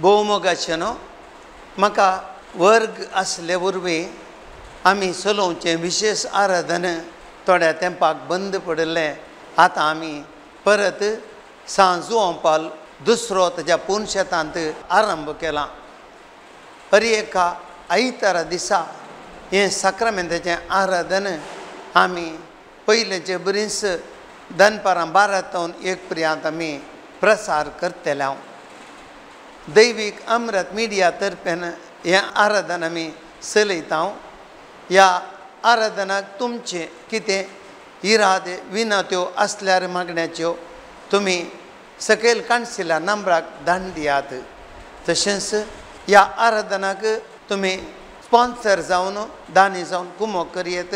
भोवमोगाचे न्हू म्हाका वर्ग आसले वरवीं आमी चलोवचें विशेष आराधन थोड्या तेंपाक बंद पडलें. आतां आमी परत सांजुवपाल दुसरो ताच्या पुनशेतांत आरंभ केला. हर एका आयतारा दिसा हें साक्रामेंताचें आराधन आमी पयलेचे बरीच दनपारां 12 पर्यंत आमी प्रसार करतले. हांव दैवीक अमृत मिडिया तर्फेन हें आराधन आमी चलयता. ह्या आराधनाक तुमचे कितें इरादे विनत्यो आसल्यार मागण्याच्यो तुमी सकयल काणसिल्ल्या नंबराक धाडून दियात. तशेंच ह्या आराधनाक तुमी स्पॉन्सर जावन दानी जावन कुमक करियेत.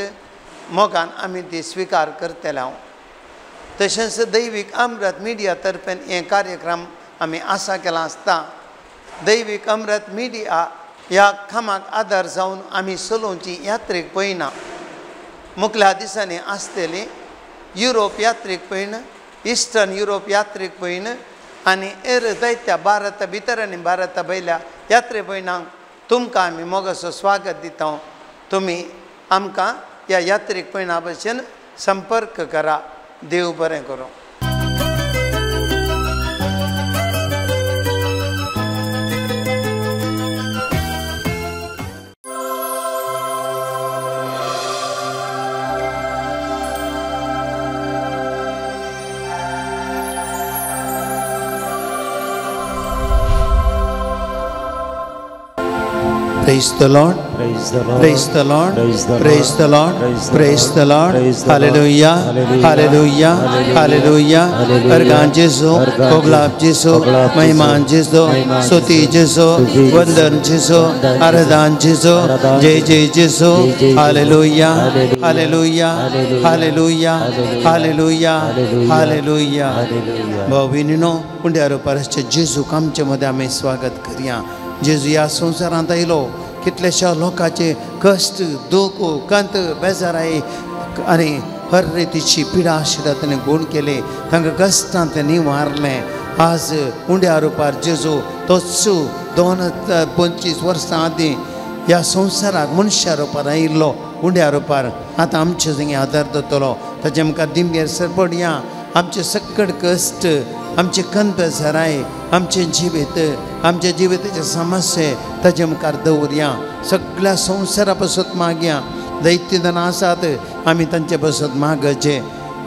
मोगान आमी ती स्विकार करतले. हांव तशेंच दैवीक अमृत मिडिया तर्फेन हे कार्यक्रम आमी आसा केला आसता. दैवीक अमृत मिडिया ह्या खामाक आदार जावन आमी चलोवची यात्रेक पळयना. मुखल्या दिसांनी आसतली युरोप यात्रेक पळयन, इस्टर्न युरोप यात्रेक पळयन आनी हेर जायत्या भारत भितर आनी भारता भायल्या यात्रे पळयनाक तुमकां आमी मोगाचो स्वागत दिता. तुमी आमकां ह्या यात्रेक पळयना भशेन संपर्क करा. देव बरें करूं. Praise the Lord. Praise the Lord. Praise the Lord. Praise the Lord. Praise the Lord. Hallelujah. Hallelujah. Hallelujah. Argan Jesu, Koglab Jesu, Maiman Jesu, Soti Jesu, Vandan Jesu, Aradan Jesu, Jai Jai Jesu. Hallelujah. Hallelujah. Hallelujah. Hallelujah. Hallelujah. भाविनीनो पुंड्यारो परश्च जेजू आमचे मध्ये आमी स्वागत करूया. जेजू ह्या संवसारांत आयलो. कितलेशा लोकांचे कश्ट दूख कंत बेजाराई आनी हर रितीची पिडा आशिल्ल्या ताणें गूण केले. तांकां कश्टांत निवारलें. आज उंड्या रुपार जेजू तोच 25 वर्सां आदीं ह्या संवसाराक मनशा रुपार आयिल्लो. उंड्या रुपार आतां आमचे थंय आदार जातलो. ताचे आमकां दिंबेर सरपडया. आमचे सकट कश्ट, आमचे कंत बेजाराय, आमचे जिविताचे समस्या ताचे मुखार दवरया. सगळ्या संवसारा पासून मागया. दैत्य जाण आसात आमी तांचे पासून मागचे.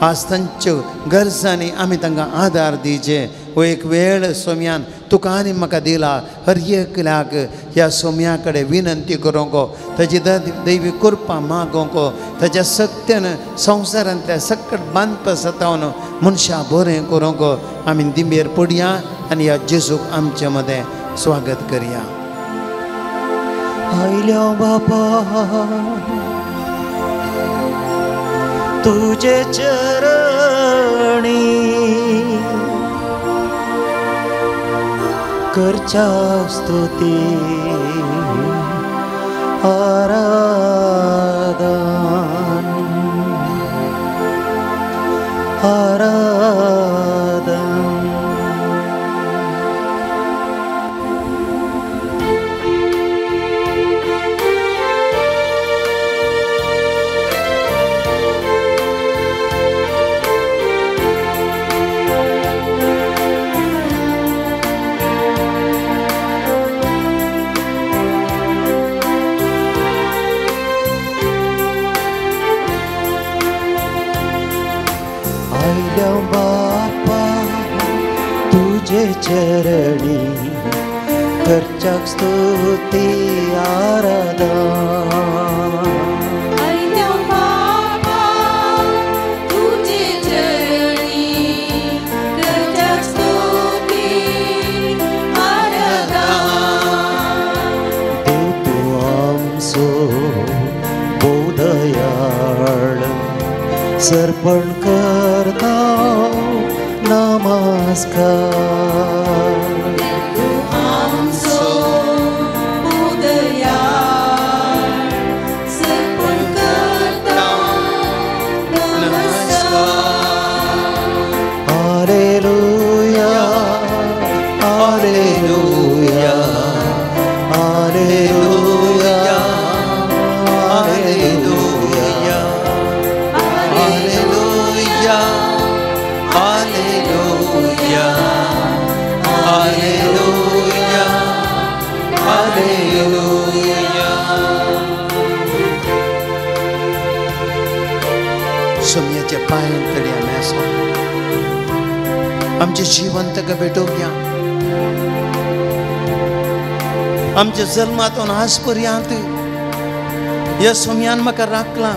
आज तांच्यो गरजांनी आमी तांकां आदार दिवचे. हो एक वेळ सोम्यान तुका आनी म्हाका दिला. हर एकल्याक ह्या सोम्या कडेन विनंती करूंक, ताची दैवी कृपा मागोंक, ताच्या सत्यान संवसारांतल्या सकट बांदप सतावन मनशां बरें करूंक आमी दिंबेर पडया आनी ह्या जेजूक आमचे मदें स्वागत करया. आयल्या बापा तुजे चरणी करच्या स्तुती आराधन आराधन. बापा तुझे चरणी करच्या स्तुती आराधन. आयल्या बापा तुझे चरणी करच्या स्तुती आराधन. देव तू आमचो बोधयाळ सर्पण करता नमस्कार. तू आमचो उदयाळ सर्पण करता नमस्कार. हालेलुया हालेलुया आमचे जिवंत का भेटोवया आमच्या जल्मातून आज पर्यंत ह्या सोम्यान म्हाका राखला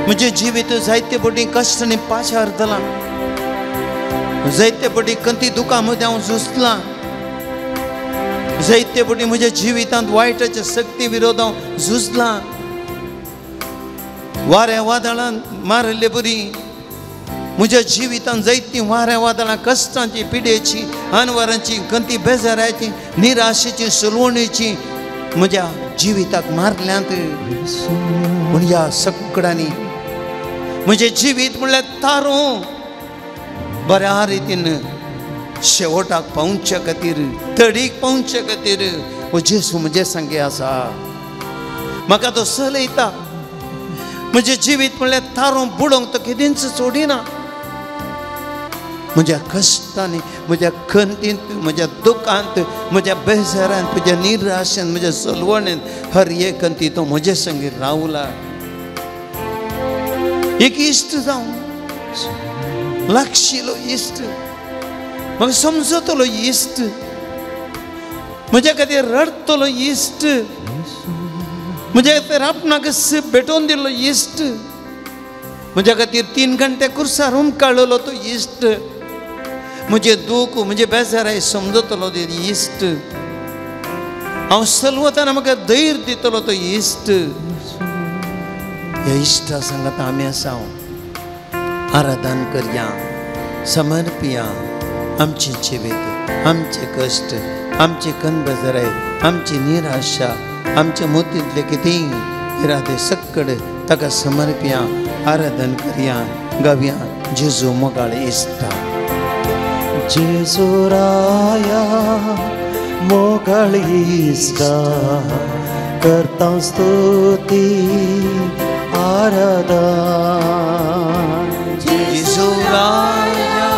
म्हजे जिवीत जायते पटी कश्ट आनी पाशार जाला जायते पटी कंती दुखां मदें हांव झुजलां जायते पटी म्हज्या जिवितांत वायटाच्या शक्ती विरोध हांव झुजलां वाऱ्या वादळान मारले बरी म्हज्या जिवितांत जायतीं वाऱ्या वादळां कश्टांची पिडेची अनवरांची कंती बेजाराची निराशेची सलवणेची म्हज्या जिविताक मारल्यांत पूण ह्या सगळ्यांनी म्हजें जिवीत म्हणल्यार तारो बऱ्या रितीन शेवटाक पावच्या खातीर तडीक पावच्या खातीर हो जेसू म्हजे संगे आसा म्हाका तो चलयता म्हजें जिवीत म्हणल्यार तारो बुडोवंक तो केदींच सोडिना म्हज्या कश्टांनी म्हज्या खंतींत म्हज्या दुखांत म्हज्या बेजारांत म्हज्या निराशेंत म्हज्या सलवणेंत हर एक खंती तो म्हजे संगे रावला एक इश्ट जावं लागशिलो इश्ट म्हाका समजतलो इश्ट म्हज्या खातीर रडतलो इश्ट म्हज्या खातीर आपणाक भेटोवन दिल्लो इश्ट म्हज्या खातीर 3 घंटे कुर्सार काडलो तो इश्ट म्हजे दूख म्हजे बेजाराय समजतलो तो इश्ट हांव चलवतना म्हाका धैर्य दितलो तो इश्ट ह्या इश्टा सांगात आमी आसा आराधन करया समर्पिया आमचे जिवीत आमचे कश्ट आमचे कन बेजाराय आमची निराशा आमच्या मोतींतले कितेंय इरादे सक्कड ताका समर्पिया आराधन करया गावया जेजू मोगाळ इश्टा जेजू राया मोगाळ इश्टा करता स्तुती आराधन जेजू राया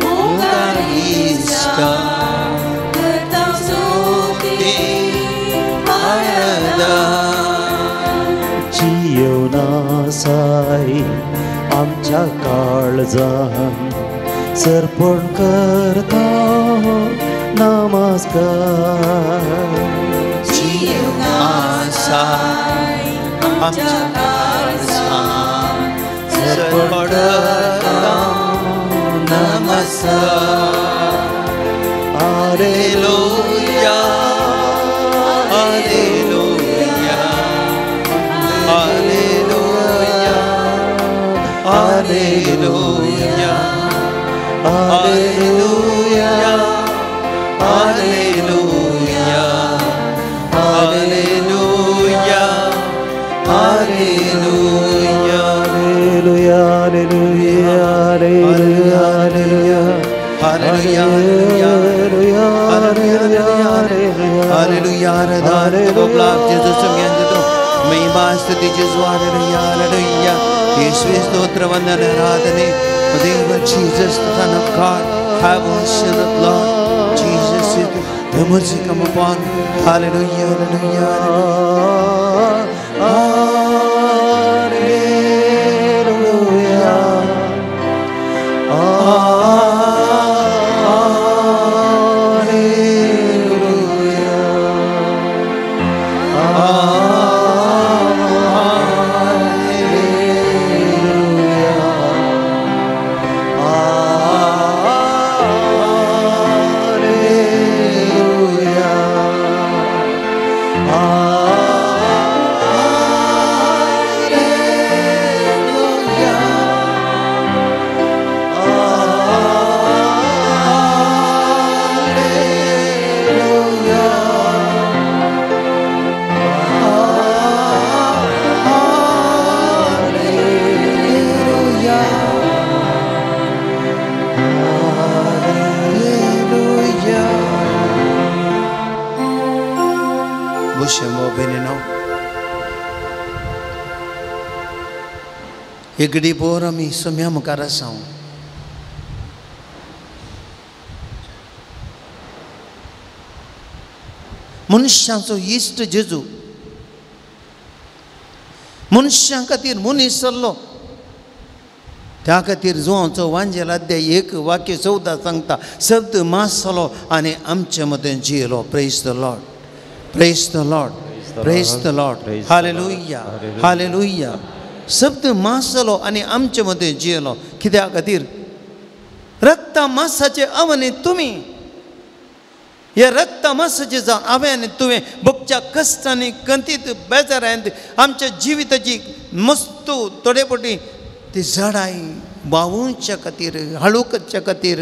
मोगाळ इश्टा करता स्तुती जीवनासाई आमच्या काळजान सर्पण करता नमस्कार जीवनासाई आमच्या काळजान सर्पण करता नमस्कार hallelujah hallelujah hallelujah hallelujah hallelujah hallelujah hallelujah hallelujah hallelujah hallelujah आराधन को ब्लाक जेजू संज्ञान देतो महिमा स्तुति जेजू हालेलुया हालेलुया यीशु स्तोत्र वंदन आराधने देव Jesus the Son of God have mercy on Lord Jesus the mercy come upon hallelujah hallelujah एकडी बोर आमी सम्या मुखार आसा मनुष्याचो इश्ट जेजू मनुष्यां खातीर मनीस जाल्लो त्या खातीर जुवांचो वांजेल अध्याय 1 वाक्य 14 सांगता शब्द मास जालो आनी आमचे मदें जियेलो. Praise the lord, praise the lord, praise the lord. Hallelujah, hallelujah. शब्द मास जालो आनी आमचे मदें जियेलो. कित्या खातीर? रक्ता मासाचे अवनी तुमी. हे रक्ता मासाचे जावन हांवें आनी तुवें भोगच्या कश्टांनी कंतीत बेजारांत आमच्या जिविताची मस्तू थोडे पटी ती झाडाय वावूच्या खातीर, हाळू करच्या खातीर,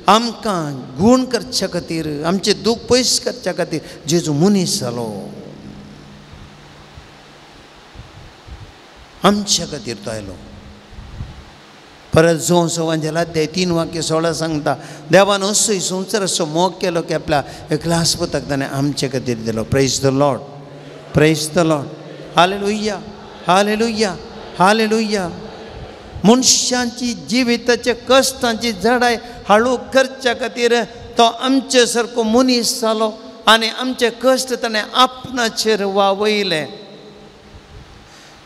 आमकां गूण करच्या खातीर, आमचे दूख पयस करच्या खातीर जेजू मनीस जालो. आमच्या खातीर तो आयलो. परत जो वांजेल अध्याय 3 वाक्य 16 सांगता देवान असोय संवसार असो मोग केलो की आपल्या एकल्याच पुताक ताणें आमचे खातीर दिलो. Praise the lord, praise the lord. Hallelujah, hallelujah, hallelujah. मनशांची जिविताच्या कश्टांची झाडाय हाळू करच्या खातीर तो आमचे सारको मनीस जालो आनी आमचे कश्ट ताणें आपणाचेर वावयले.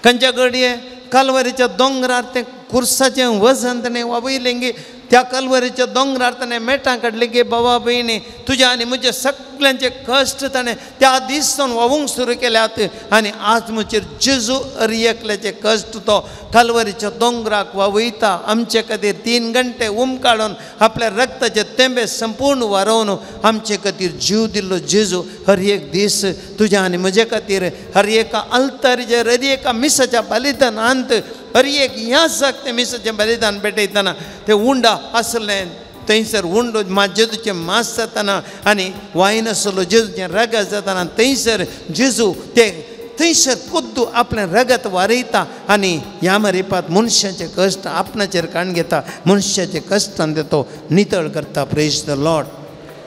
खंयच्या घडये कालवारीच्या दोंगरार तें कुर्साचें वजन ताणें वावयलें गे. त्या कालवारीच्या दोंगरार ताणें मेटां काडलें गे. बाबा भयणी तुज्या आनी म्हजे सगळ्यांचे कश्ट ताणें त्या दिसान वावूंक सुरू केल्यात आनी आज म्हजेर जेजू एकल्याचे कश्ट तो कालवारीच्या दोंगराक वावयता. आमचे खातीर 3 घंटे काडून आपल्या रक्ताचे तेंबे संपूर्ण वारोवन आमचे खातीर जीव दिल्लो जेजू हर एक दीस तुज्या आनी म्हजे खातीर हर एका अल्तारीचेर हर एका मिसाच्या बलिदानांत हर एक यासाक तें मिसाचें बलिदान पेटयतना तें उंडा आसलें थंयसर उंडो जेजूचें मांस जाताना आनी वायन आसलो जेजूचें रगत जाताना थंयसर जेजू तें थंयसर खुद्द आपलें रगत वारयता आनी ह्या मरेपात मनशाचे कश्ट आपणाचेर काण घेता. मनशाचे कश्टान तो नितळ करता. Praise the lord,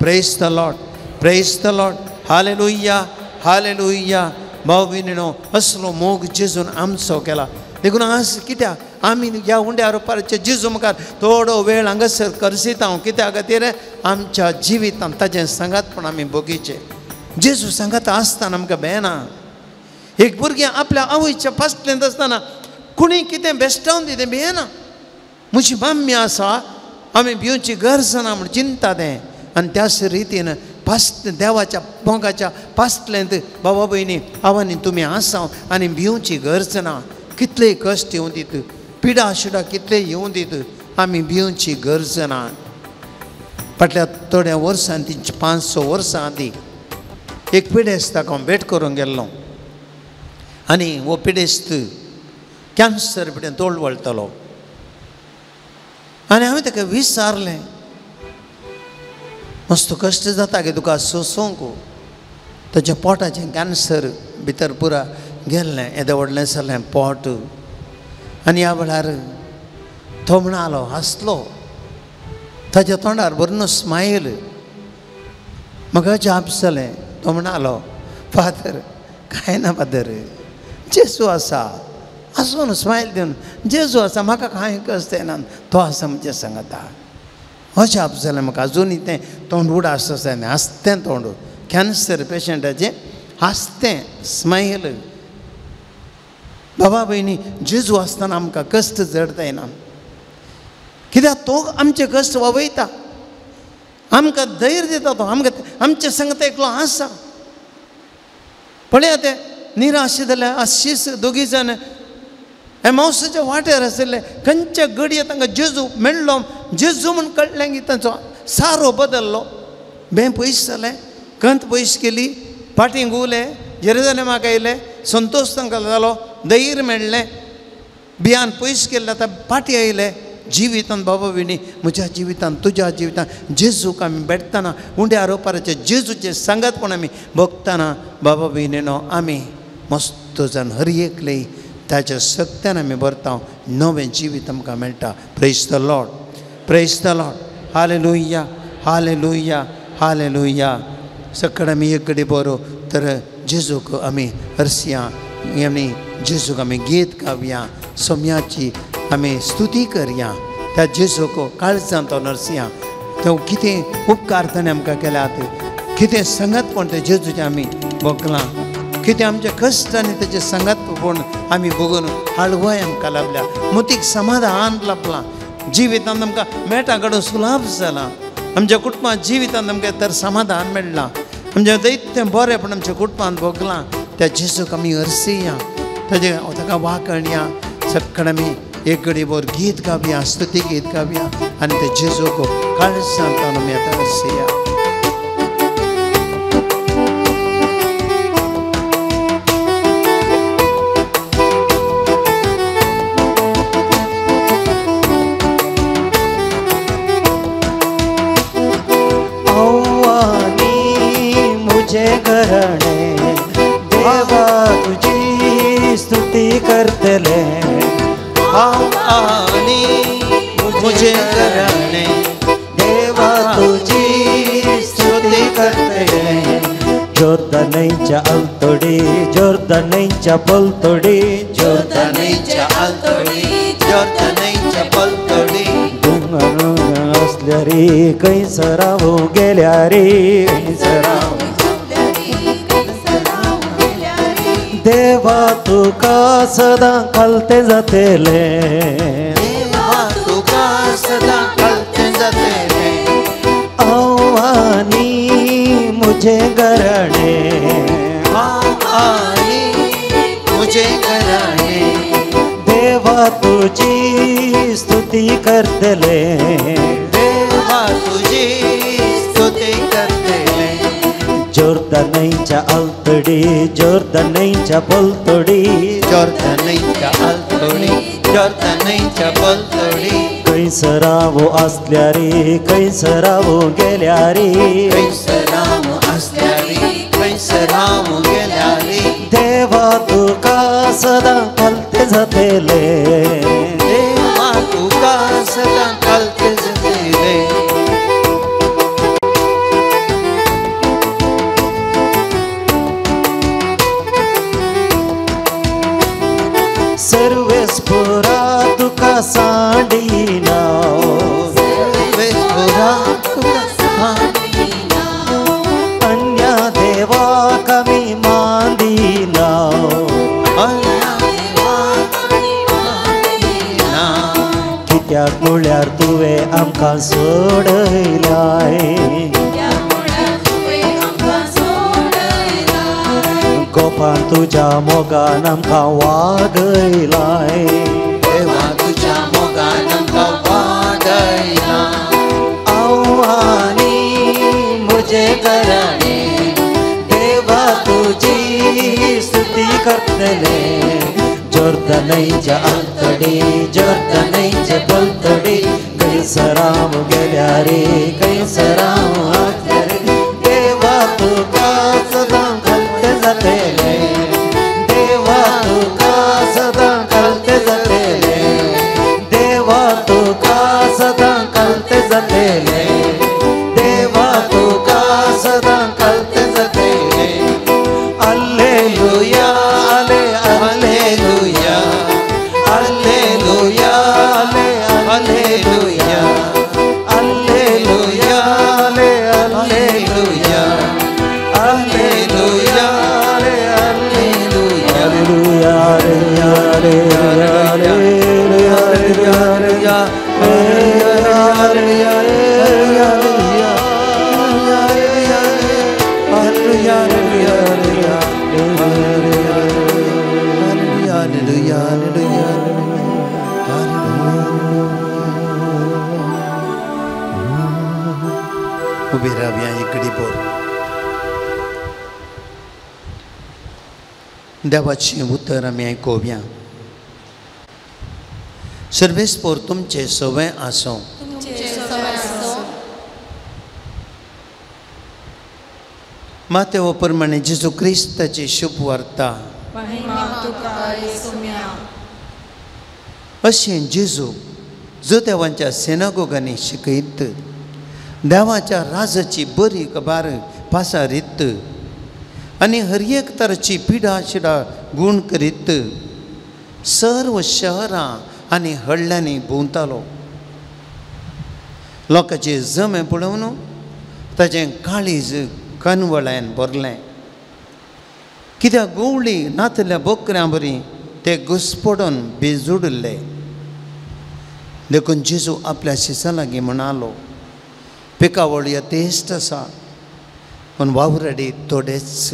praise the lord, praise the lord. Hallelujah, hallelujah. भाव भयणीनो असलो मोग जेजून आमचो केला. देखून आज कित्याक आमी ह्या उंड्या रोपाराचे जेजू मुखार थोडो वेळ हांगासर करसीत हांव. कित्या खातीर आमच्या जिवितांत ताजें सांगातपण आमी भोगीचें. जेजू सांगात आसतना आमकां बेना. एक भुरगें आपल्या आवयच्या फाटल्यान आसतना कोणी कितें बेश्टावन दितें भियेना. म्हजी माम्मी आसा आमी भिवची गरज ना म्हूण चिंता तें. आनी त्याच रितीन देवाच्या मोगाच्या फाटल्यान बाबा भयणी आव्हानी तुमी आसा आनी भिवची गरज ना. कितलेय कश्ट येवं दीत, पिडा शिडा कितलेय येवं दीत, आमी भिवची गरज ना. फाटल्या थोड्या वर्सां 500 वर्सां आदीं एक पिडेस्ताक हांव भेट करूंक गेल्लो आनी हो पिडेस्त कॅन्सर पिडेन तोंड वळटलो आनी हांवें ताका विचारलें मस्त कश्ट जाता गे तुका सोंसूंक. ताच्या पोटाचें कॅन्सर भितर पुरा गेल्लें, येदें व्हडलें जालें पोट. आनी ह्या वेळार तो म्हणलो हांसलो. ताच्या तोंडार बरो स्मायल. म्हाका जाप जालें. तो म्हणलो फादर कांय ना फादर, जेजू आसा. आसून स्मायल दिवन जेजू आसा, म्हाका कांय कश्ट येना. तो आसा म्हणजे सांगता. जाप जालें म्हाका. अजुनूय तें तोंड उडास आसा आनी हांसतें तोंड. कॅन्सर पेशंटाचें हांसतें स्मायल. बाबा भयणी जेजू आसतना आमकां कश्ट चड जायना. कित्याक तो आमचे कश्ट वावयता, आमकां धैर्य दिता. तो आमचे सांगता एकलो आसा. पळया ते निराश जाले आशीश दोगी जाण एमावसाच्या वाटेर आशिल्ले. खंयच्या घडये तांकां जेजू मेळ्ळो. जेजू म्हूण कळ्ळें की तांचो सारो बदल्लो. बें पयस जालें, कंत पयस केली, फाटीं घुवले, जेरुसलेमाक आयले. संतोश तांकां जालो, धैर्य मेळ्ळें. भियान पयस केल्लें आतां फाटीं आयले. जिवितांत बाबा भयणी म्हज्या जिवितांत तुज्या जिवितांत जेजूक आमी भेटतना उंड्या रोपाराचे जेजूचे सांगतपण आमी भोगतना बाबा भयणीनो आमी मस्त जावन हर एकले ताच्या सक्त्यान आमी भरता. नवें जिवीत आमकां मेळटा. Praise the lord, praise the lord. Hallelujah, hallelujah, hallelujah. सकड आमी एक कडेन बरो तर जेजूक आमी हरसिया आमी जेजूक आमी गीत गावया. सोम्याची आमी स्तुती करया. त्या जेजूक काळजांत तो नरसिया. तो कितें उपकार ताणें आमकां केल्यात, कितें सांगत पण ते जेजूचें आमी भोगलां. कितें आमच्या कश्ट आनी तेजे संगतपण आमी बघून हळवाय आमकां लाभल्या, मुतीक समाधान लाभलां, जिवितांत आमकां मेळटा घडोवन सुलाभ जालां, आमच्या कुटुंबांत जिवितांत आमकां तर समाधान मेळ्ळां, आमच्या दैत्यें बरेंपण आमच्या कुटुंबांत भोगलां. त्या जेजूक आमी हरसिया, ताका वाकणया, सकाळ आमी एक घडीभर गीत गावया, स्तुती गीत गावया आनी ते जेजूक काळजांत आमी आतां हरसिया. देवा तुझी स्तुती करतले, आणि मुझे करणे देवा तुझी स्तुती करतले. जोर्दानच्या अल्तोडी, जोर्दानच्या पलतोडी, जोर्दानच्या अल्तोडी, जोर्दानच्या पलतोडी, असल्या रे कैसरावो गेल्या रे, कैसरावो देवा तुका सदा कळते जातेले, देवा तुका सदा कळते जातेले. आव्हानी मुझे घराणे, आव्हानी मुझे घराणे, देवा तुझी स्तुती करतले, देवा तुझी स्तुती करतले. जोर्दानच्या अल्तोडी, जोर्दानच्या पलतोडी, जोर्दानच्या अल्तोडी, जोर्दानच्या पलतोडी, कैसरावो असल्या रे कैसरावो गेल्या रे, कैसरावो असल्या रे कैसरावो गेल्या रे. देवा तुका सदा कळते जातेले, देवा तुका सदा कळते जातेले. सर्वेस्पुरा तुका सांडिना, सर्वेस्पुरा तुका सांडिना, अन्य देवा कमी मांदिना, अन्य देवा कमी मांदिना. कित्याक म्हळ्यार तुवें आमकां सोडयलाय, गोपान तुझ्या मोगान आमकां वागयलाय, देवा तुझ्या मोगान आमकां वागयला. आव्हानी मुझे घराणे, देवा तुझी स्तुती करतले. जोर्दानच्या अल्तोडी, जोर्दानच्या पलतोडी, कैसरावो गेल्या रे कैसरावो असल्या रे. देवा तुका सदा कळते जातेले, देवा तुका सदा कळते जातेले, देवा तुका सदा कळते जातेले, देवा तुका सदा कळते जातेले. Hallelujah, hallelujah, hallelujah, hallelujah, hallelujah, hallelujah, hallelujah, उभी राहूया एक घडीभर. देवाची उतर आमी आयकुया. सर्वेस्पोर तुमचे सवय आसूं, माते हो प्रमाणे जेजू क्रिस्ताची शुभ वार्ता अशें जेजू जो देवांच्या सेनागोगांनी शिकयत, देवाच्या राजाची बरी खबर पासारीत आनी हर एक तराची पिडा शिडा गूण करीत सर्व शहरां आनी हडल्यांनी भोंवतालो. लोकांचे जमे पळोवन ताचें काळीज कनवळ्यान भरलें. कित्याक गुवळी नातल्या बोकऱ्यां बरी ते घुस्पडून बिजुडले. देखून जेजू आपल्या शिसा लागीं म्हणालो, पिकावळ यथेश्ट आसा पूण वावरडी थोडेच.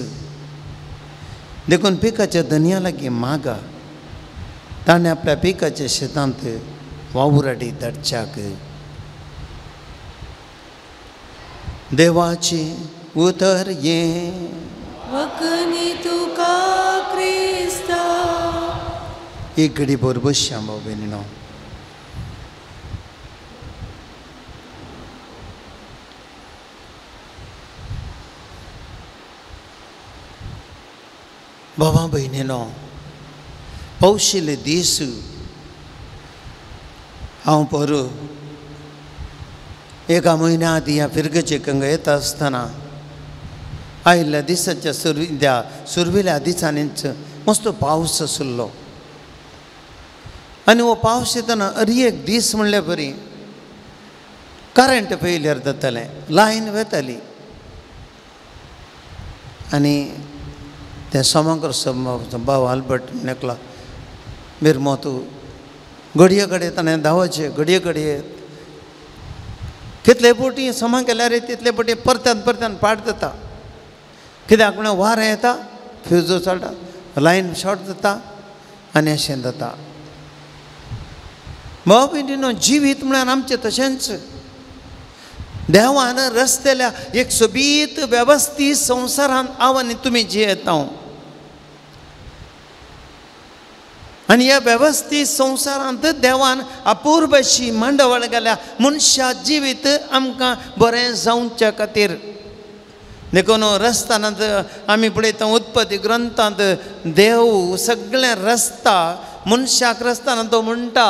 देखून पिकाच्या धन्या लागीं मागा. ताणें आपल्या पिकाच्या शेतांत वावरडी धाडच्याक. देवाची उतर ये वखणी तुका क्रिस्ता. एक घडी बरोबर श्याम भयणीनो. बाबा भयणीनो, पौशिले दीस हांव पर एका म्हयन्या आदीं ह्या फिरगेचे हांगा येता आसतना आयिल्ल्या दिसाच्या सुरविल्या दिसांनीच मस्त पावस आसलो. आनी हो पावस येतना एक दीस म्हणले बरी करंट फेलियर जातालें, लायन वेताली. आनी ते सोमाकर भाव आल्बर्ट नेकला बिरमो तूं घडये कडेन ताणें धांवचें, घडये कडेन कितले पोटी समा केल्यार तितले पोटी परत्यान पाड जाता. कित्याक म्हणल्यार वारें येता, फ्यूजो चलता, लायन शॉर्ट जाता आनी अशें जाता. भाव भयणीनो, जिवीत म्हळ्यार आमचें तशेंच. देवान रचलेल्या एक सोबीत वेवस्थीत संवसारांत हांव आनी तुमी जियेता. आनी ह्या वेवस्थीत संवसारांत देवान अपूर्व अशी मंडवळ घाल्या मनशा जिवीत आमकां बरें जावच्या खातीर. देखून रस्तानांत आमी पळयता उत्पत्ती ग्रंथांत देव सगळें रस्ता मनशाक रस्ताना तो म्हणटा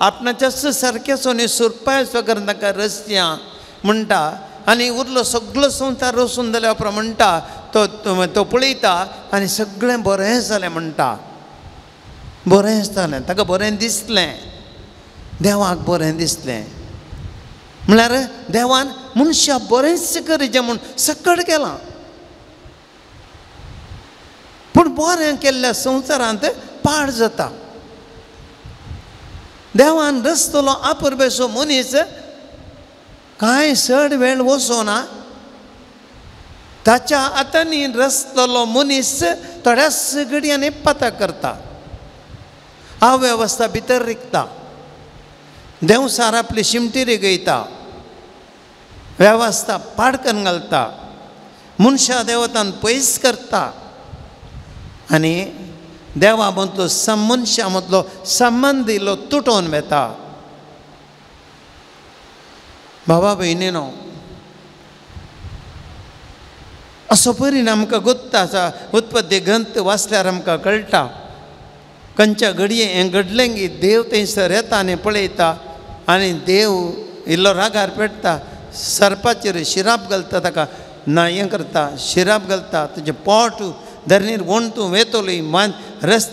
आपणाच्या सारकें सोनी सुरपाय वगैरे ताका रस्त्यां म्हणटा. आनी उरलो सगळो संवसार रसून जाल्या उपरांत म्हणटा तो पळयता आनी सगळें बरें जालें म्हणटा. बरें जालें, ताका बरें दिसलें, देवाक बरें दिसलें. म्हळ्यार देवान मनशा बरेंच करीचें म्हूण सकड केलां. पूण बरें केल्ल्या संवसारांत पाड जाता. देवान रचतलो अपुर्बेचो मनीस कांय चड वेळ वचोना. ताच्या हातांनी रचतलो मनीस थोड्याच घडयांनी पता करता, अवेवस्था भितर रिकता. देवसार आपली शिमटी रिगयता, वेवस्था पाडकन घालता, मनशा देवतान पयस करता आनी देवा मदलो मनशा मदलो संबंद इल्लो तुटोवन वेता. बाबा भयणीनो, असो परिणाम आमकां गोत्ता आसा. उत्पत्ती ग्रंथ वाचल्यार आमकां कळटा. खंयच्या घडये हें घडलें की देव थंयसर येता आनी पळयता आनी देव इल्लो रागार पेट्टा, सर्पाचेर शिराप घालता, ताका हें करता, शिराप घालता, तुजें पोट धरणीर व्हरून तूं वेतोलय,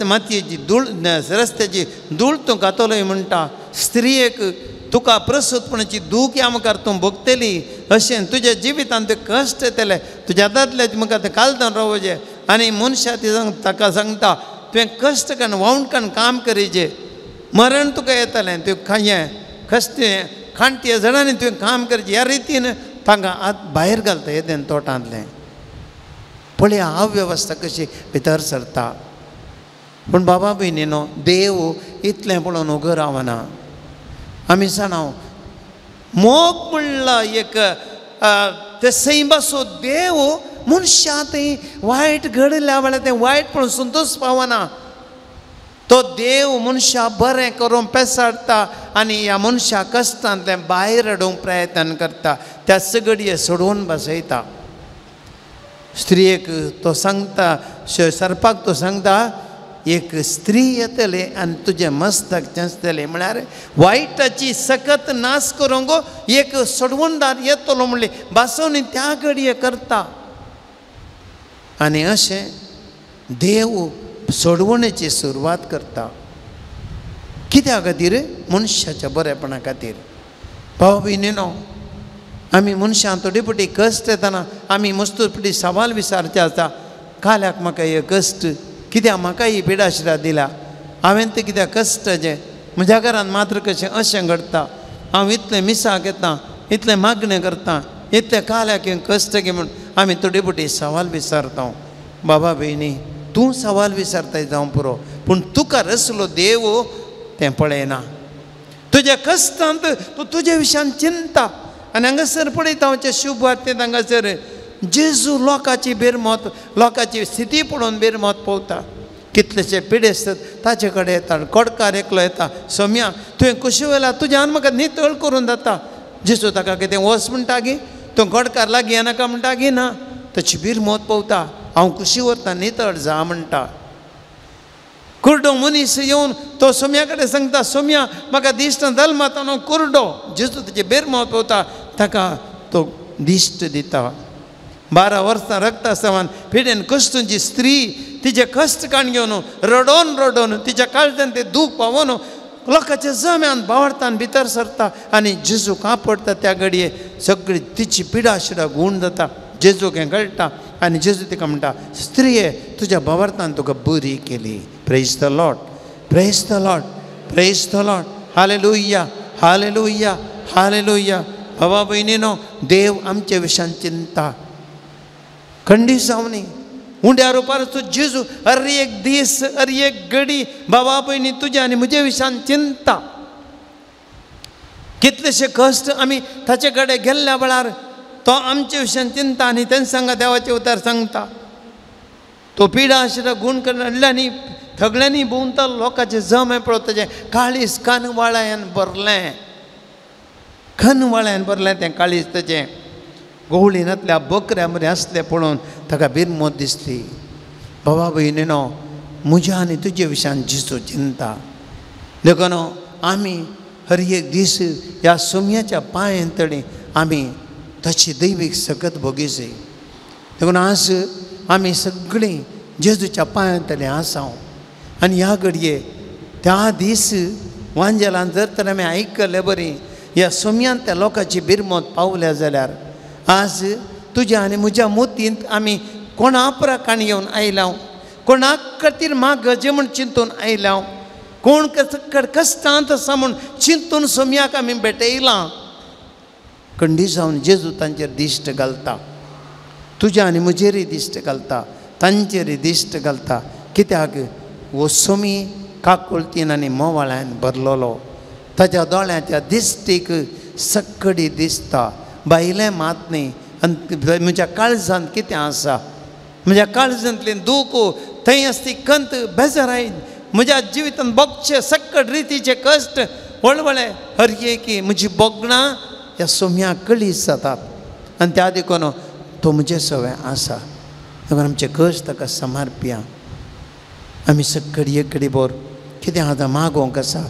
मातयेची धूळ रस्त्याची धूळ तूं घातोलय म्हणटा. स्त्रियेक तुका प्रसूतपणाची दूख मुखार तूं भोगतली. अशें तुज्या जिवितांत ते कश्ट येतले, तुज्या दादल्या मुखार ते कालदान रावचें. आनी मनशा ताका सांगता तुवें कश्ट करून वावणकन काम करीचें, मरण तुका येतलें, तुवें कश्ट खाणट्या जणांनी तुवें काम करचें. ह्या रितीन तांकां आत भायर घालता येदें तोटांतलें. पळया अवेवस्था कशी भितर सरता. पूण बाबा भयणीनो, देव इतलें पळोवन उगो रावना. आमी जाणाव मोग म्हणला एक ते सई बसो देव मनशा थंय वायट घडल्या वेळार तें वायट पळोवन संतोश पावना. तो देव मनशा बरें करून पेसाडटा आनी ह्या मनशा कश्टांतलें भायर हाडूंक प्रयत्न करता, त्या सगळीं सोडून बसयता. स्त्रियेक तो सांगता, सर्पाक तो सांगता, एक स्त्री येतली आनी तुजें मस्तक चेंचतलें. म्हळ्यार वायटाची सकत नाश करूंक एक सोडवणदार येतलो म्हणले बासोनी त्या घडये करता. आनी अशें देव सोडवणेची सुरवात करता. कित्या खातीर? मनशाच्या बरेपणा खातीर. भाव भयणीनो, आमी मनशां थोडी पटी कश्ट येतना आमी मस्तूरपटी सवाल विचारचे आसता. काल्याक म्हाका हे कश्ट कित्याक म्हाका ही पिडाशिरा दिला हांवें तें कित्याक कश्टाचें म्हज्या घरान मात्र कशें अशें घडटा हांव इतलें मिसाक येता इतलें मागणें करता इतलें काल्याक हें कश्ट घे म्हूण आमी थोडी बोटी सवाल विचारता बाबा भयणी तूं सवाल विचारताय जावं पुरो पूण तुका रसलो देव तें पळयना तुज्या कश्टांत तूं तुज्या विशयान चिंता आनी हांगासर पळयता हांव शुभ वार्तेंत हांगासर जेजू लोकाची बेरमत लोकाची स्थिती पळोवन बेरमत पळोवता कितलेशे पिडे आसतात ताचे कडेन येता कडकार एकलो येता सोम्या तुवें कशें वेला तुज्यान म्हाका नितळ करून जाता जेजू ताका कितें वच म्हणटा गे तो कडकार लागीं येनाका म्हणटा गे ना ताची बिरमत पळोवता हांव कशी वता नितळ जा म्हणटा कुर्डो मनीस येवन तो सोम्या कडेन सांगता सोम्या म्हाका दिश्ट जल्मात न्हू कुर्डो जेजू ताचे बेरमत पळोवता ताका तो दिश्ट दिता 12 वर्सां रगता सावन पिडेन कश्टूंची स्त्री तिचे कश्ट काण घेवन रडोन रडोन तिच्या काळजान तें दूख पावोन लोकांच्या जम्यान बावडतान भितर सरता आनी जेजू कापडटा त्या घडये सगळी तिची पिडा शिडा गुण जाता जेजूक हें कळटा आनी जेजू तिका म्हणटा स्त्रिये तुज्या बावरतान तुका बरी केली praise the lord praise the lord praise the lord hallelujah hallelujah hallelujah बाबा भयणीनो देव आमच्या विशयान चिंता खंडी जावनी उंड्या रुपार जेजू हर एक दीस हर एक घडी बाबा भयणी तुज्या आनी म्हज्या विशयान चिंता कितलेशे कश्ट आमी ताचे कडेन गेल्ल्या वेळार तो आमच्या विशयान चिंता आनी तें सांगा देवाचे उतार सांगता तो पिडा आशिल्लो गुण करणाऱ्यांनी सगळ्यांनी भोंवता लोकांचे जमे पळोवता तेजें काळीज कानवाळ्यान भरलें कानवाळ्यान भरलें तें काळीज तेजें गोवळीनांतल्या बकऱ्या मरे आसले पळोवन ताका बिरमत दिसली बाबा भयणीनो म्हज्या आनी तुजे विशयान जेजू चिंता देखून आमी हर एक दीस ह्या सोम्याच्या पांयां तळी आमी ताची दैवीक सकत भोगीची देखून आज आमी सगळीं जेजूच्या पांयां तळी आसांव आनी ह्या घडये त्या दीस वांजेलान जर तर आमी आयकलें बरी ह्या सोम्यान त्या लोकांची बिरमत पावल्या जाल्यार आज तुज्या आनी म्हज्या मोतींत आमी कोणा प्रकाण घेवन आयलां कोणा खातीर मागजे म्हूण चिंतून आयलां कोण कश्टांत आसा म्हूण चिंतून सोम्याक आमी भेटयलां खंडी जावन जेजू तांचेर दिश्ट घालता तुज्या आनी म्हजेरय दिश्ट घालता तांचेरय दिश्ट घालता कित्याक हो सोमी काकुळतीन आनी मोवाळ्यान भरलोलो ताच्या दोळ्याच्या दिश्टीक सक्कडी दिसता बायलें मात न्ही आनी म्हज्या काळजांत कितें आसा म्हज्या काळजांतलें दूख थंय आसती कंत बेजाराय म्हज्या जिवितांत बोगचे सक्कड रितीचे कश्ट वळवळे हर एकी म्हजी बोगणां ह्या सोम्याक कळीस जातात आनी त्या देखून तो म्हजे सवय आसा देखून आमचे कश्ट ताका समर्प्या आमी सक्कड एक घडी भर कितें आतां मागोवंक आसा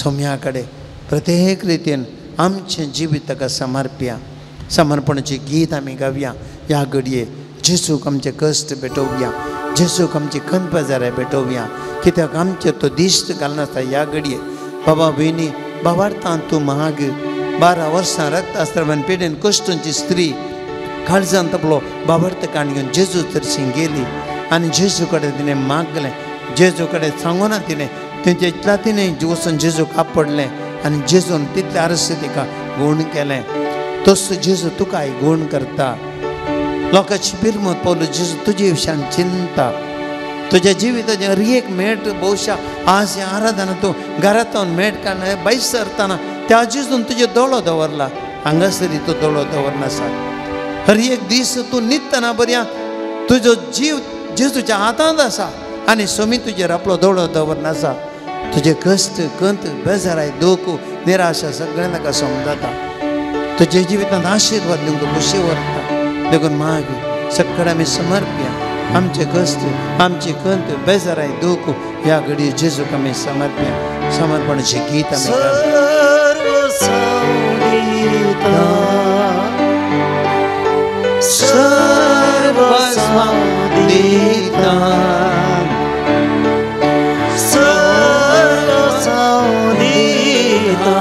सोम्या कडेन प्रत्येक रितीन आमचें जिवीत ताका समर्प्या समर्पणाचें गीत आमी गावया ह्या घडये जेजूक आमचे कश्ट भेटोवया जेजूक आमची खंत बेजाराय भेटोवया कित्याक आमचे तो दिश्ट घालनासता ह्या घडये बाबा भयणी बाबार्थान तूं महाग 12 वर्सां रक्तास्त्रान पिडेन कश्टांची स्त्री काळजांत आपलो बाबार्थ काण घेवन जेजू तरशीं गेली आनी जेजू कडेन तिणें मागलें जेजू कडेन सांगूना तिणें तेंचे इतल्या तिणें वचून जेजूक आपडलें आनी जेजून तितले आरस तिका गूण केलें तसो जेजू तुकाय गूण करता लोकांची बिरमत पावलो जेजू तुजे विशयान चिंता तुज्या जिविताचें हर एक मेट भोवशा आज ह्या आराधना तूं घरांतून मेट काण भायर सरतना त्या जेजून तुजे दोळो दवरला हांगासरी तूं दोळो दवरनासा हर एक दीस तूं न्हिदतना बऱ्या तुजो जीव जेजूच्या हातांत आसा आनी सोमी तुजेर आपलो दोळो दवरनासा तुजे कश्ट कंत बेजाराय दूख निराशा सगळें ताका समजता तुजे जिवितांत आशिर्वाद दिवंक तूं खुशी व्हरता देखून माग सक्कड आमी समर्प्या आमचे कश्ट आमची कंत बेजाराय दूख ह्या घडये जेजूक आमी समर्प्या समर्पणाचें गीत आमी सर्व संगीता सर्व संगीता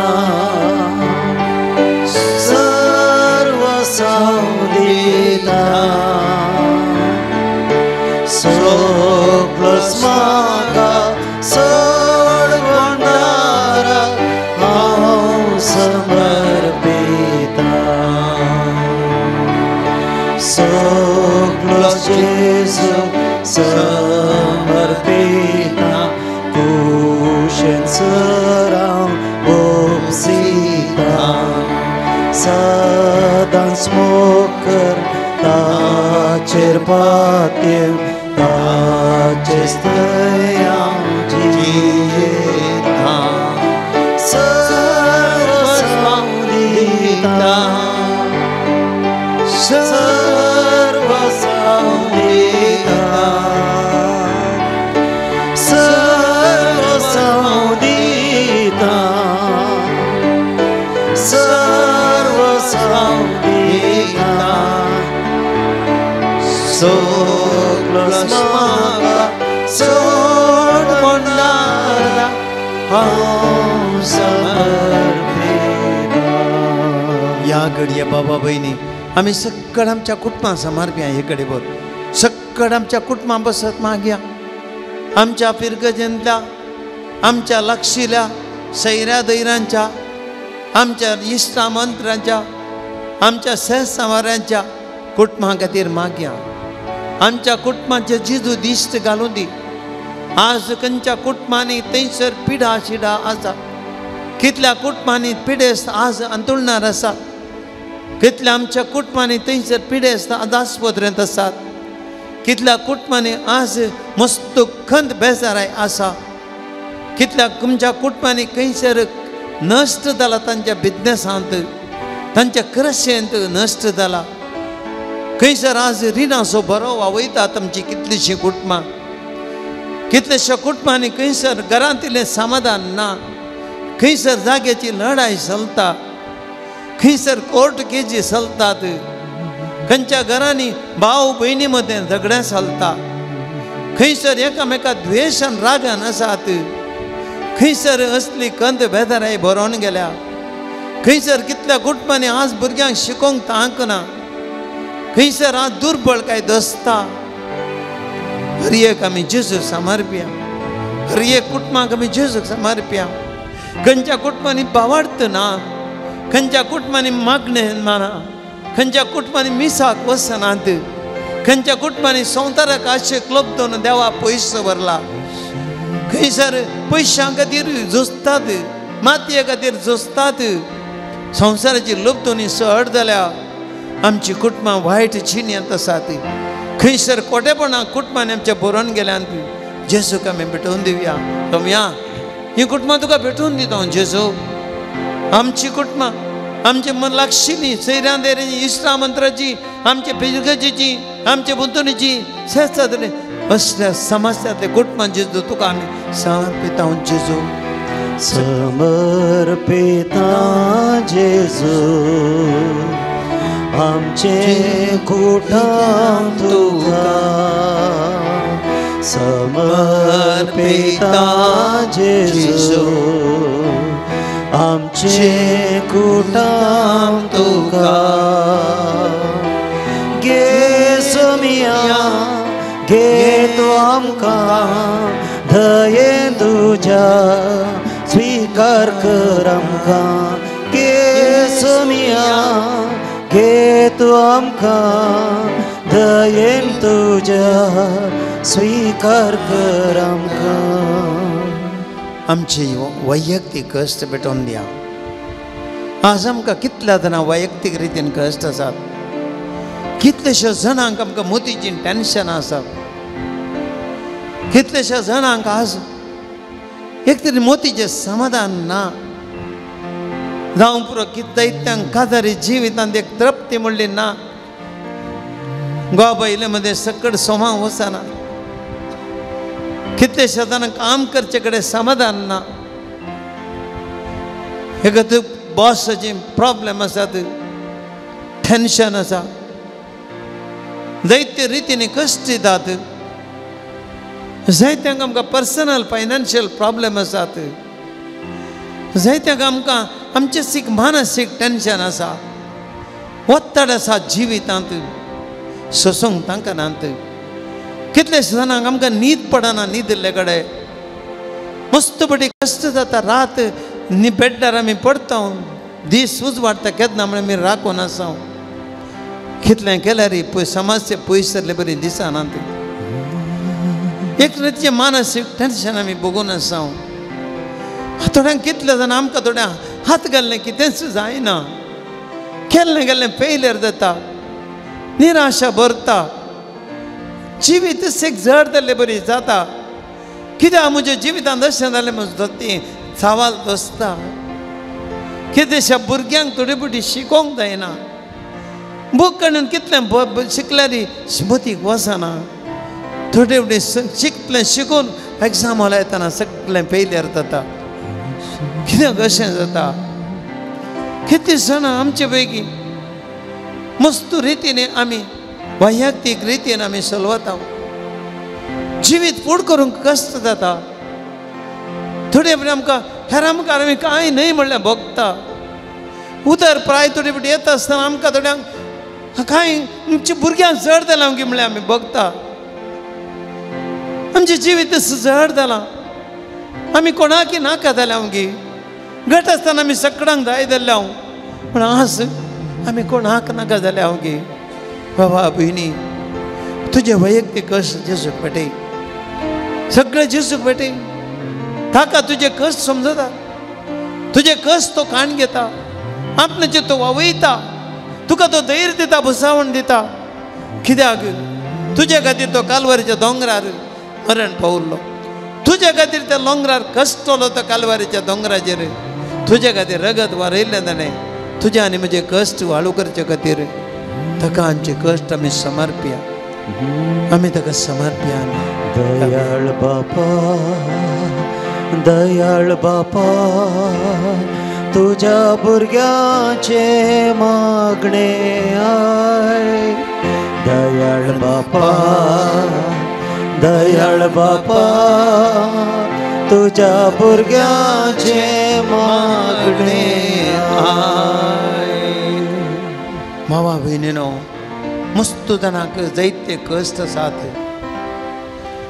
सर्व संगीता Jesu समर्पिता कुशेन सराव उपसिता सदां स्मोकर ताचेर पात्यम ताचे स्तयां जियेता सर्वसंदिता सर्वसंदिता सर्वसंदिता सर्वसंदिता सोग्लस्मागा सोडमंडाला हम समर्पिता. या घडये बाबा बहिणी आम्ही सक्कड आमच्या कुटुंबा समर्प्या हे कडे बोल सक्कड आमच्या कुटुंबा बसत मागया आमच्या फिरगजंतल्या आमच्या लक्षिल्या सैऱ्या दैरांच्या आमच्या इष्टामंत्र्यांच्या आमच्या सहसंवाऱ्यांच्या कुटुंबा खातीर मागया आमच्या कुटुंबाचे जिजू दिश्ट घालून दी. आज खंयच्या कुटुंबांनी थंयसर पिडा शिडा आसा कितल्या कुटुंबांनी पिडेस्त आज अंतुळणार आसा कितल्या आमच्या कुटुंबांनी थंयसर पिडेस्त आदास्पत्रेंत आसात कितल्या कुटुंबांनी आज मस्त खंत बेजाराय आसा कितल्या तुमच्या कुटुंबांनी खंयसर नश्ट जाला तांच्या बिझनेसांत तांच्या कृशेंत नश्ट जाला खंयसर आज रिणाचो बरो वयता आमची कितलीशीं कुटुंबां कितलेशा कुटुंबांनी खंयसर घरांतलें समाधान ना खंयसर जाग्याची लढाई चलता खंयसर कोर्ट केसी चलतात खंयच्या घरांनी भाव भयणी मदें झगडें चलता खंयसर एकामेका द्वेशान रागान आसात खंयसर असली कंत बेजाराय भरोवन गेल्या खंयसर कितल्या कुटुंबांनी आज भुरग्यांक शिकोवंक तांक ना खंयसर आज दुर्बळ काय दसता हर एक आमी जेजू समर्प्या हर एक कुटुंबाक आमी जेजू समर्प्या खंयच्या कुटुंबांनी भावार्थ ना खंयच्या कुटुंबांनी मागणें माना खंयच्या कुटुंबांनी मिसाक वचनात खंयच्या कुटुंबांनी संवसाराक आशेक लोभतून देवा पयसो भरला खंयसर पयशां खातीर झुजतात मातये खातीर झुजतात संवसाराची लोभतोनी चड जाल्या आमची कुटुंबां वायट जिणेंत आसात खंयसर कोटेपणां कुटुंबांनी आमच्या बरोवन गेल्यात जेजूक आमी भेटोवन दिवया तोमया ही कुटुंबां तुका भेटोवन दिता जेजू आमची कुटुंबां आमचे मन लागशिल्ली सैऱ्या देरेची इश्टामंत्राची आमचे पिरगजेची आमचे बुंतुनीची शेजारी असल्या समस्यांतले कुटुंबां जेजू तुका आमी समर्पिता जेजू समर्पिता जेजू आमचे कुटुंब तुका समर्पिता जेजू आमचे कुटुंब तुका घे सोमिया घे तूं आमकां दयेन तुज्या स्वीकार कर आमकां घे सोमिया घे तूं आमकां दयेन तुज्या स्वीकार कर आमकां. आमची वैयक्तीक कश्ट भेटोवन दिया आज आमकां कितल्या जाणां वैयक्तीक रितीन कश्ट आसात कितलेशे जाणांक आमकां मोतीची टेन्शन आसात कितलेशे जाणांक आज एक तरी मोतीचें समाधान ना जावं पुरो कितें दैत्यांक काजारी जिवितांत एक तृप्ती म्हणली ना गोबायले मदें सकड सोमां वचना कितलेशे जाणांक काम करचे कडेन समाधान ना एक बॉसाची प्रॉब्लेम आसात टेन्शन आसा जायते रितीने कश्ट दितात जायत्यांक आमकां पर्सनल फायनान्शियल प्रॉब्लेम आसात जायत्यांक आमकां आमचें मानसीक टेन्शन आसा वत्तड आसा जिवितांत सोसूंक तांकां नात कितलेशे जाणांक आमकां न्हीद पडना न्हिदले कडेन मस्त बरी कश्ट जाता रात बेड्डार आमी पडटा दीस उजवाडटा केन्ना म्हळ्यार आमी राखून आसा कितलें केल्यार समस्या पयस सरले बरी दिसना एक रितीचें मानसीक टेंशन आमी भोगून आसा थोड्यांक कितले जाण आमकां थोड्या हात घाललें की तेंच जायना केल्लें गेल्लें फेलियर जाता निराशा भरता जिवीत एक जड जाल्लें बरी जाता कित्याक म्हज्या जिवितांत अशें जालें म्हजो ती सवाल दसता कितेंशा भुरग्यांक थोडी बुटी शिकोवंक जायना बूक काडून कितलें शिकल्यार मतीक वचना थोडे फुडें शिकतलें शिकून एग्जाम हॉल येतना सगळें फेलियर जाता कित्याक अशें जाता कितें जाणा आमचे पैकी मस्त रितीन आमी वैयक्तीक रितीन आमी चलवता जिवीत फूड करूंक कश्ट जाता थोडे फुडें आमकां हेरां मुखार आमी कांय न्हय म्हणल्यार भोगता उदर प्राय थोडे फुडें येता आसतना आमकां थोड्यांक कांय आमच्या भुरग्यांक जड जालां की म्हणल्यार आमी भोगता आमचें जिवीत जड जालां आमी कोणाकी नाका जाल्या गी घट आसतना आमी सगळ्यांक जाय जाल्ले पूण आज आमी कोणाक नाका जाल्या गी बाबा भयणी तुजे वैयक्तीक कश्ट जेजूक भेटय सगळे जेजूक भेटय ताका तुजे कश्ट समजता तुजे कश्ट तो काण घेता आपणाचे तो वावयता तुका तो धैर्य दिता भुसावण दिता कित्याक तुजे खातीर तो कालवारीच्या दोंगरार मरण पावल्लो तुजे खातीर त्या दोंगरार कश्टलो तो कालवारीच्या दोंगराचेर तुजे खातीर रगत वारयल्लें ताणें तुजे आनी म्हजे कश्ट वाळू करचे खातीर ताका आमचे कश्ट आमी समर्पया आमी ताका समर्पया दयाळ बापा तुझ्या भुरग्याचे मागणे आय दयाळ बापा तुझ्या भुरग्याचे मागणे आय मावा भयणीनो मस्त जाणांक जायते कश्ट आसात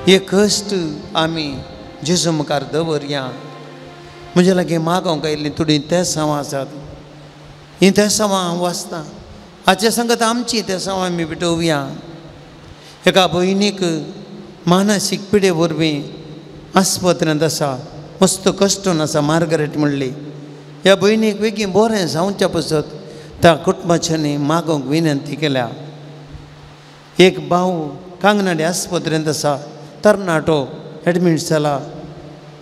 हे कश्ट आमी जेजू मुखार दवरया म्हजे लागीं मागोवंक आयिल्लीं थोडीं तेसांवां आसात हीं तेसांवां हांव वाचतां हाचे सांगत आमची तेसांवां आमी विटोवया एका भयणीक मानसीक पिडे वरवीं आस्पत्र्यांत आसा मस्त कश्टून आसा मार्गरेट म्हणली ह्या भयणीक बेगीन बरें जावच्या पसत त्या कुटुंबाच्यांनी मागोवंक विनंती केल्या एक भाव कांगनाडे आस्पत्रेंत आसा तरणाटो एडमीट जाला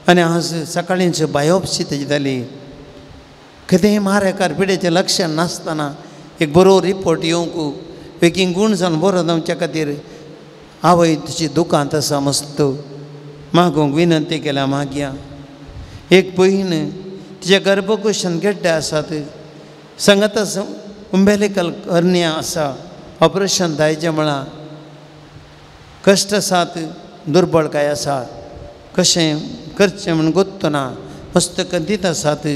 आनी आज सकाळींच बायोप्सी तेजी जाली कितेंय मारेकार पिडेचें लक्षण नासतना एक बरो रिपोर्ट येवंक बेगीन गूण जावन बरो जावचे खातीर आवय तुजी दुकांत आसा मस्त मागोवंक विनंती केल्या मागया एक भयण तिच्या गर्भकुशान गेड्डे आसात सांगत आसा उंबेलिकल हर्निया आसा ऑपरेशन जायचें म्हळ्यार कश्ट आसात दुर्बळकाय आसा कशें करचें म्हूण गोत्तो ना मस्त कंदीत आसात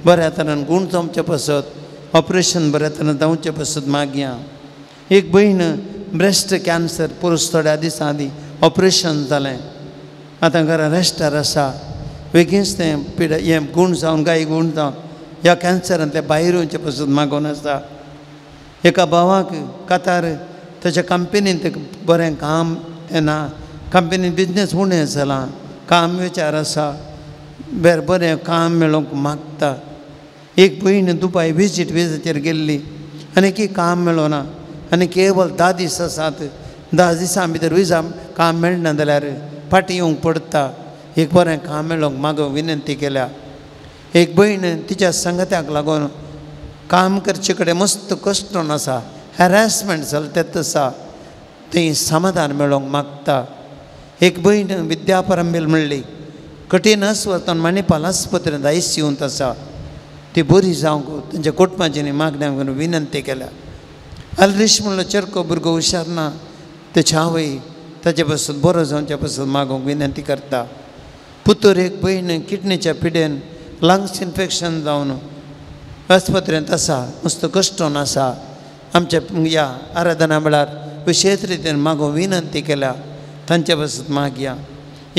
बऱ्या तरेन गूण जावचे पसत ऑपरेशन बऱ्या तरेन जावचें पसत मागया एक भयण ब्रेस्ट कॅन्सर पुरुश थोड्या दिसां आदीं ऑपरेशन जालें आतां घरा रेस्टार आसा बेगीनच तें पिड हें गूण जावन गाय गूण जावन ह्या कॅन्सरांतले भायर येवचें पसत मागोवन आसा एका भावाक कातार ताच्या कंपनींत बरें काम ना कंपनीन बिजनेस उणें जालां काम विचार आसा बरें काम मेळोवंक मागता एक भयण दुबाय विजाचेर गेल्ली आनी की काम मेळोना आनी केवळ 10 दीस आसात 10 दिसां भितर विजा काम मेळना जाल्यार फाटीं येवंक पडटा एक बरें काम मेळोवंक मागोवंक विनंती केल्या एक भयण तिच्या संगत्याक लागून काम करचे कडेन मस्त कश्टून आसा हॅरेसमेंट जालें तेत आसा थंय समाधान मेळोवंक मागता एक भयण विद्या परंबील म्हणली कठीण अस्वतान मणिपाल आस्पत्रेंत ICUंत आसा ती बरी जावंक तांच्या कुटुंबाच्यांनी मागण्या करून विनंती केल्या अल्रिश म्हणलो चरको भुरगो हुशार ना तेच्या आवय ताचे पासून बरो जावचे पासून मागोवंक विनंती करता पुतूर एक भयण किडनीच्या पिडेन लंग्स इन्फेक्शन जावन आस्पत्रेंत आसा मस्त कश्टून आसा आमच्या ह्या आराधना वेळार विशेष रितीन मागोवंक विनंती केल्या तांचे पासून मागया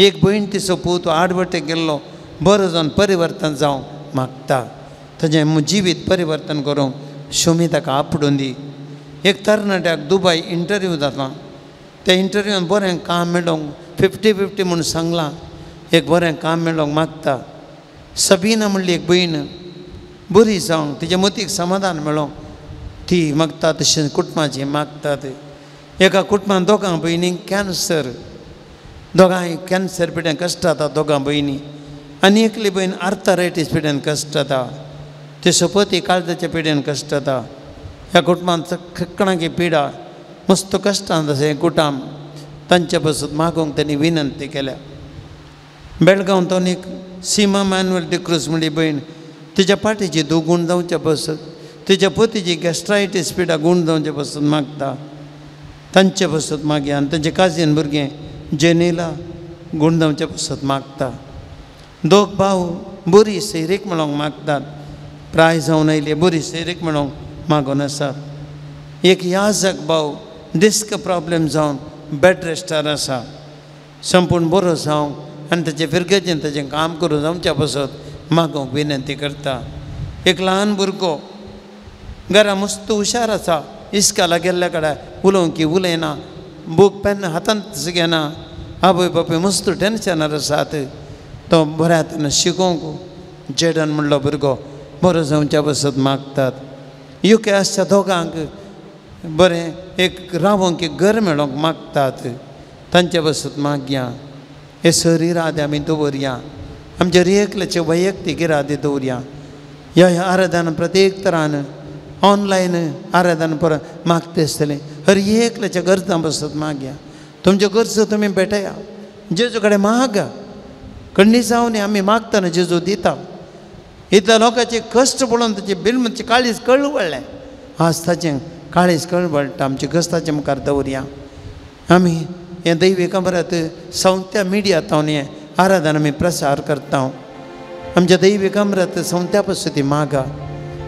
एक भयण तिचो पूत आडवटेक गेल्लो बरो जावन परिवर्तन जावंक मागता ताचें जिवीत परिवर्तन करूंक शोमी ताका आपडून दी एक तरणाट्याक दुबय इंटरव्यू जाता त्या इंटरव्यून बरें काम मेळोंक 50-50 म्हणून सांगलां एक बरें काम मेळोंक मागता सबीना म्हणली एक भयण बरी जावंक तिच्या मतीक समाधान मेळोंक ती मागता तशें कुटुंबाची मागतात एका कुटुंबान दोगां भयणींक कॅन्सर दोगांय कॅन्सर पिड्यान कश्ट जाता दोगां भयणी आनी एकली भयण आर्थरायटीस पिड्यान कश्ट जाता तेचो पती काळजाच्या पिड्यान कश्ट जाता ह्या कुटुंबान सगळ्यांकी पिडा मस्त कश्टांत आसा हें कुटुंब तांचे पासून मागोवंक तांणी विनंती केल्या बेळगांवांत एक सीमा मॅन्युअल डिक्रूज म्हणली भयण तिच्या पाठीची दूख गूण जावचे पासून तिच्या पतीची गॅस्ट्रायटीस पिडा गूण जावचे पासून मागता तांचे पासून मागया आनी तांचे काजीन भुरगें जेनेला गूण जावचे पासून मागता दोग भाव बरी सैरीक मेळोंक मागतात प्राय जावन आयले बरी सैरीक मेळोंक मागून आसात एक याजक भाव डिस्क प्रॉब्लेम जावन बेड रेस्टार आसा संपूर्ण बरो जावंक आनी ताचे फिरगेचें ताचें काम करूं जावच्या पासून मागोवंक विनंती करता एक ल्हान भुरगो घरा मस्त हुशार आसा इस्काला गेल्ल्या कडेन उलोवंक की उलयना बूक पेन हातांत घेना आवय बापूय मस्त टेन्शनार आसात तो बऱ्या तरेन शिकोवंक जेडन म्हणलो भुरगो बरो जावच्या पासून मागतात युके आसच्या दोगांक बरें एक रावंक एक घर मेळोंक मागतात तांचे पासून मागया हे सर इरादे आमी दवरया आमचे एकल्याचे वैयक्तीक इरादे दवरया ह्या आराधना प्रत्येक तरान ऑनलायन आराधना परत मागते आसतलें हर एकल्याच्या गरजां पासून मागया तुमच्यो गरजो तुमी भेटया जेजू कडेन मागा कण्णी जावन आमी मागतना जेजू दिता इतल्या लोकांचे कश्ट पळोवन ताचे बिलमची काळीज कळवळ्ळें आज ताचें काळीज कळवळटा आमचे कश्टाचे मुखार दवरया आमी हें दैवीक अमरात सवत्या मिडियांतावन हें आराधना आमी प्रसार करता आमच्या दैवीक अमरात सवत्या पासून ती मागा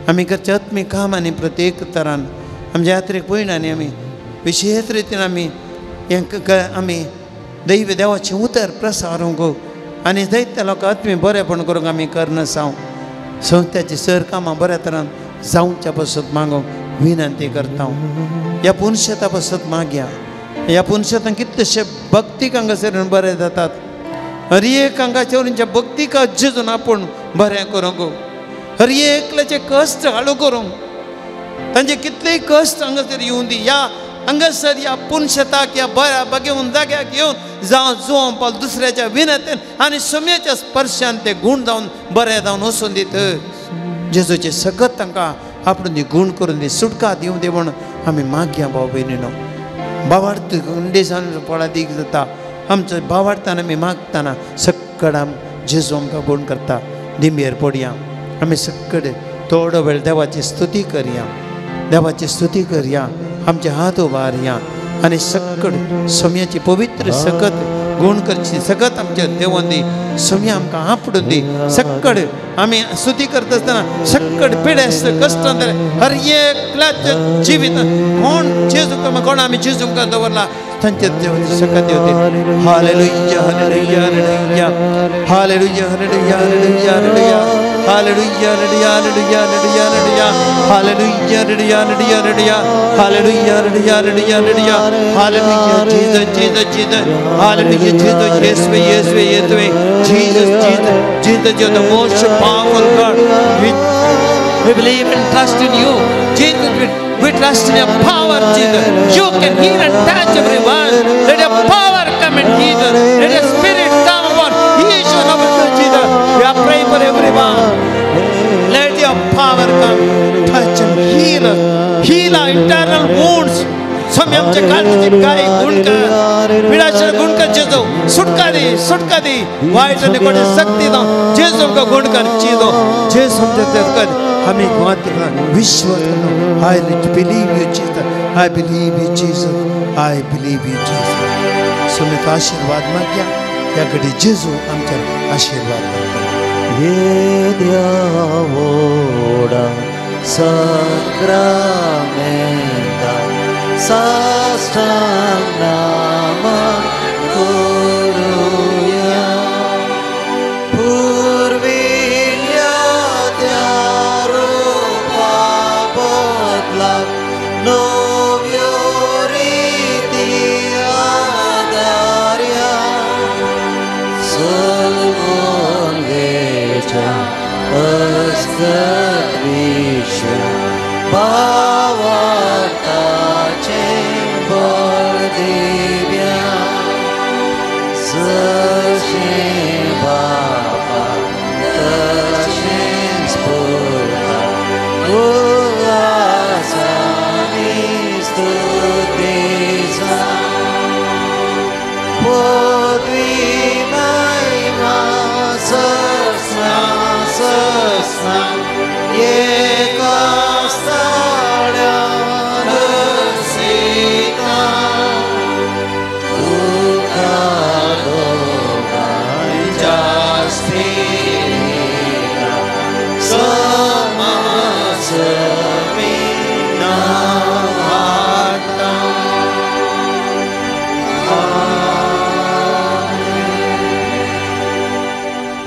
आमी करचे आत्मीक कामांनी प्रत्येक तरान आमच्या यात्रेक पयणांनी आमी विशेष रितीन आमी हें आमी दैवी देवाचें उतर प्रसारूंक आनी जायत्या लोकां आत्मी बरेपण करूंक आमी करना साव संस्थाची सर कामां बऱ्या तरान जावच्या पासून मागोवंक विनंती करता ह्या पुनशता पासून मागया ह्या पुनशतान कितलेशे भक्तीक हांगासर बरें जातात हर एक हांगाचे वरच्या भक्तीक जेजून आपूण बरें करूंक हर एकल्याचे कश्ट हाडू करूंक तांचे कितलेय कश्ट हांगासर येवं दी ह्या हांगासर ह्या पुनशताक ह्या बऱ्या बगेवन जाग्याक येवन जावं जुवों पावल दुसऱ्याच्या विनंतेन आनी सुमयेच्या स्पर्शान ते गूण जावन बरें जावन वचून दित जेजूचे सगत तांकां आपूण गूण करून दी सुटका दिवं दी म्हूण आमी मागया भाव भयणीनो भावार्थ खंडेसान पळा दीक जाता आमचो भावार्थान आमी मागतना सक्कड जेजू आमकां गूण करता दिंबेर पडया आमी सक्कड थोडो वेळ देवाची स्तुती करया देवाची स्तुती करया आमचे हात उबारया आनी सक्कड सोम्याची पवित्र सकत गूण करची सकत आमच्या देवान दी सोम्या आमकां आपडून दी सक्कड आमी स्तुती करता आसतना सक्कड पिडेस्त कश्टांत हर एकल्याच्या जिवितांत कोण जेजू कोण आमी जेजू मुखार दवरला तांचे देवाची सकत देवते hallelujah hallelujah hallelujah hallelujah hallelujah hallelujah hallelujah hallelujah hallelujah hallelujah hallelujah hallelujah hallelujah hallelujah hallelujah hallelujah hallelujah Jesus Jesus Jesus hallelujah Jesus येशुवे येशुवे येशुवे Jesus Jesus Jesus you're the most powerful God we believe and trust in you Jesus we trust in your power Jesus you can heal and touch everyone let your power come and heal let your spirit come upon each one of us Jesus we are praying for everyone let your power come touch and heal our internal wounds समय आमचे काळजाचे काय गुण कर विनाशा गुण कर जेजू सुटका दे वाईट आणि कोटे शक्ती दो जेजू का गुण कर चीजो जेजू हमसे कर हमें बात विश्वास करो I believe you Jesus I believe you Jesus I believe you Jesus Sumit आशीर्वाद मागया या घडी जेजू आमच्या आशीर्वाद मागता ये द्यावोडा सक्रामेंता साष्टांग करूया पूर्वील्या त्या रूपा बदलाक सर्विश्व भावार्थाचे बळ दिव्या जशे बापा तशेंच पुरता उल्हासानी स्तुतीचा पदवी महिमा सस्ना सस्ना एका स्थळान सीता तुका दोघांच्या स्थितीला समासमी नावाटा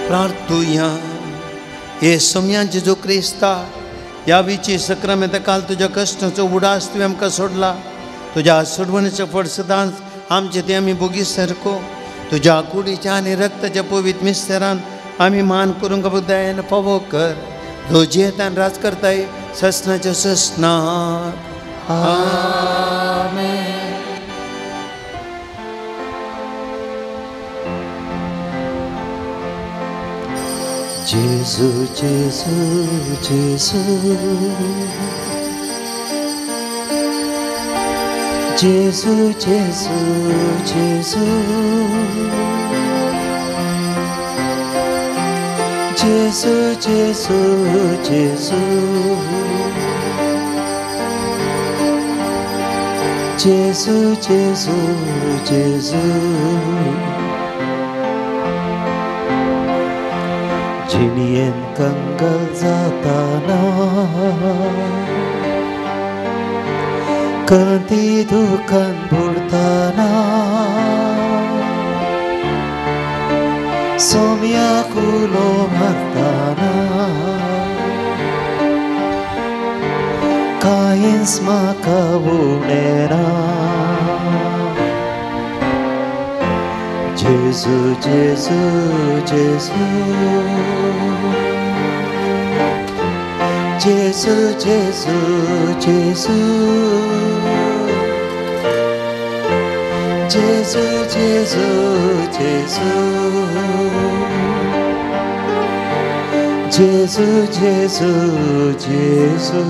प्रार्थुया हे सोम्या जेजू क्रिस्ता ह्या विची सक्रमेंत काल तुज्या कश्टाचो उडास तुवें आमकां सोडला तुज्या सोडवणेचें फळ सदांच आमचें तें आमी बोगी सारको तुज्या कुडीच्या आनी रक्ताच्या पवित्र मिस्तेरान आमी मान करूंक दयान फावो कर रोजी येतान राज करताय ससनाच्या ससनाक आमेन. जेसू जेसू जेसू जेसू जेसू जेसू जेसू जेसू जेसू जेसू जेसू जेसू जिणयेन कंगल जाताना कळती दुखान बुडताना सोम्याक उलो मारताना कांयच म्हाका उणेना जेसू जेसू जेसू जेसू जेसू जेसू जेसू जेसू जेसू जेसू जेसू जेसू